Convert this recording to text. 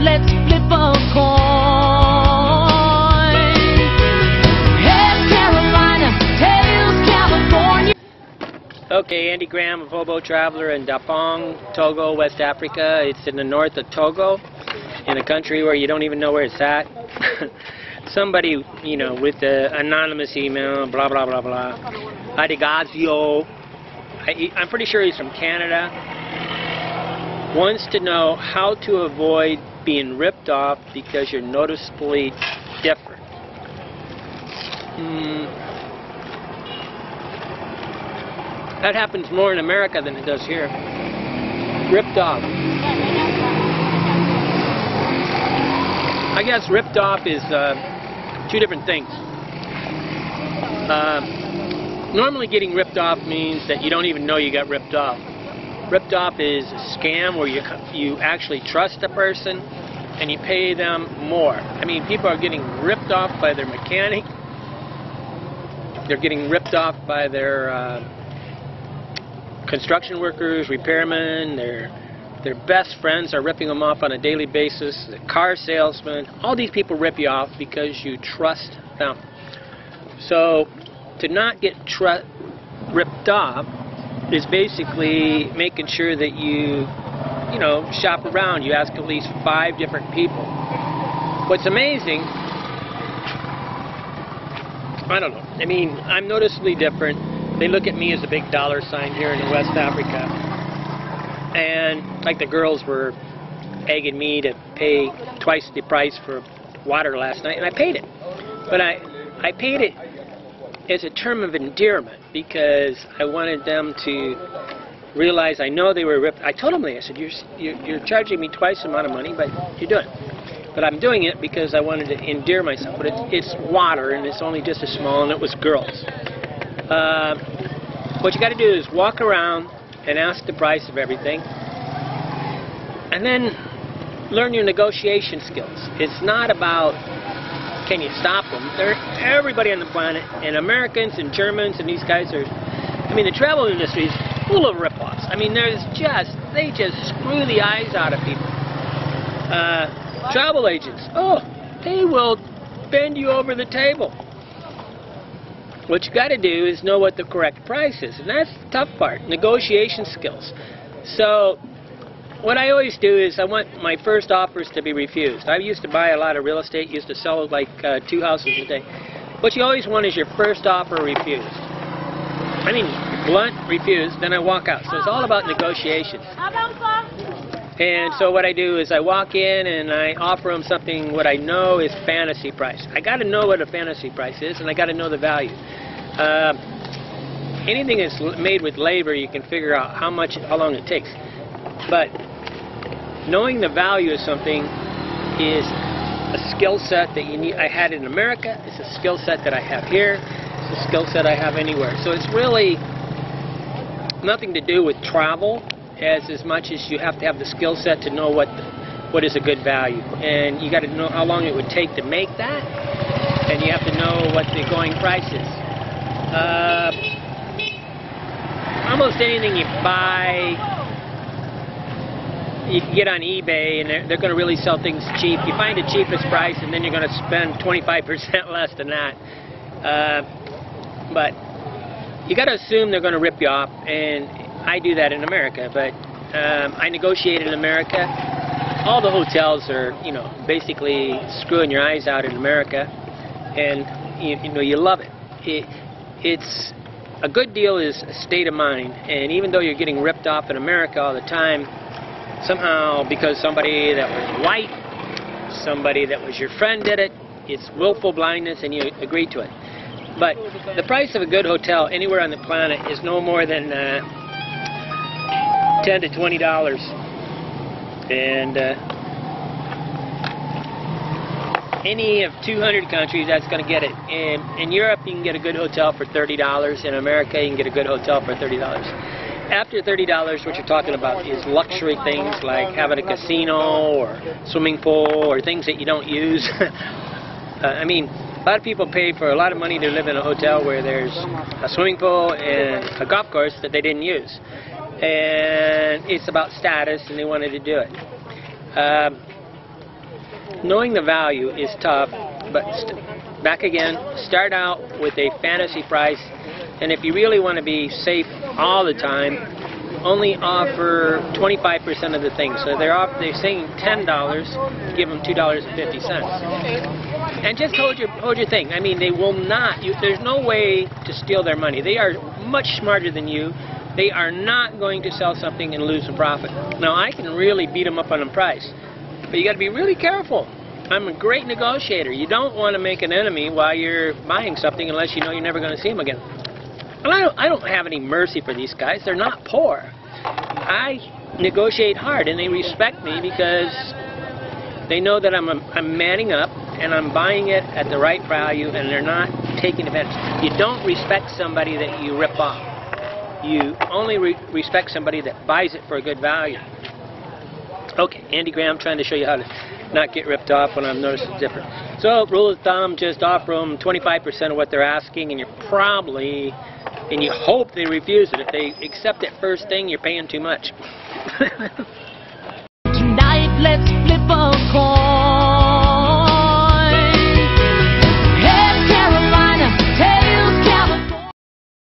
let's flip a coin. Heads Carolina, tails California. Okay, Andy Graham of Hobo Traveler in Dapong, Togo, West Africa. It's in the north of Togo, in a country where you don't even know where it's at. Somebody, you know, with the anonymous email, blah, blah, blah, blah. Adegazio. I'm pretty sure he's from Canada. Wants to know how to avoid being ripped off because you're noticeably different. That happens more in America than it does here. Ripped off. I guess ripped off is two different things. Normally getting ripped off means that you don't even know you got ripped off. Ripped off is a scam where you actually trust a person and you pay them more. I mean, people are getting ripped off by their mechanic. They're getting ripped off by their construction workers, repairmen, their best friends are ripping them off on a daily basis, the car salesman. All these people rip you off because you trust them. So to not get ripped off is basically making sure that you know, shop around. You ask at least 5 different people. What's amazing, I don't know, I mean, I'm noticeably different. They look at me as a big dollar sign here in West Africa. And like the girls were egging me to pay twice the price for water last night, and I paid it. But I paid it as a term of endearment because I wanted them to realize I know they were ripped. I told them I said, you're charging me twice the amount of money, but you're doing it. But I'm doing it because I wanted to endear myself. But it's water, and it's only just a small, and it was girls. What you got to do is walk around and ask the price of everything, and then learn your negotiation skills. It's not about can you stop them. They're everybody on the planet, and Americans and Germans and these guys are. I mean, the travel industry is full of rip-offs. I mean, they just screw the eyes out of people. Travel agents, they will bend you over the table. What you got to do is know what the correct price is, and that's the tough part, negotiation skills. So what I always do is I want my first offers to be refused. I used to buy a lot of real estate, used to sell like 2 houses a day. What you always want is your first offer refused. I mean, blunt, refused, then I walk out. So it's all about negotiations. And so what I do is I walk in and I offer them something what I know is fantasy price. I got to know what a fantasy price is, and I got to know the value. Anything that's made with labor, you can figure out how long it takes. But knowing the value of something is a skill set that you need. I had in America. It's a skill set that I have here. It's a skill set I have anywhere. So it's really nothing to do with travel as much as you have to have the skill set to know what is a good value. And you got to know how long it would take to make that, and you have to know what the going price is. Almost anything you buy, you can get on eBay, and they're going to really sell things cheap. You find the cheapest price, and then you're going to spend 25% less than that. But you got to assume they're going to rip you off, and I do that in America. But I negotiate in America. All the hotels are, you know, basically screwing your eyes out in America, and you know, you love it. It's a good deal is a state of mind, and even though you're getting ripped off in America all the time, somehow because somebody that was white, somebody that was your friend did it, it's willful blindness, and you agree to it. But the price of a good hotel anywhere on the planet is no more than $10 to $20, and any of 200 countries, that's going to get it. In Europe, you can get a good hotel for $30. In America, you can get a good hotel for $30. After $30, what you're talking about is luxury things like having a casino or swimming pool or things that you don't use. I mean, a lot of people pay for a lot of money to live in a hotel where there's a swimming pool and a golf course that they didn't use. And it's about status, and they wanted to do it. knowing the value is tough, but back again, start out with a fantasy price, and if you really want to be safe all the time, only offer 25% of the things. So they're saying $10, give them $2.50. And just hold your thing. I mean, they will not. There's no way to steal their money. They are much smarter than you. They are not going to sell something and lose a profit. Now, I can really beat them up on the price, but you got to be really careful. I'm a great negotiator. You don't want to make an enemy while you're buying something unless you know you're never going to see them again. And I don't have any mercy for these guys. They're not poor. I negotiate hard, and they respect me because they know that I'm manning up and I'm buying it at the right value, and they're not taking advantage. You don't respect somebody that you rip off. You only respect somebody that buys it for a good value. Okay, Andy Graham trying to show you how to not get ripped off when I've noticed it's different. So, rule of thumb, just offer them 25% of what they're asking, and and you hope they refuse it. If they accept it first thing, you're paying too much. Tonight, let's flip a coin.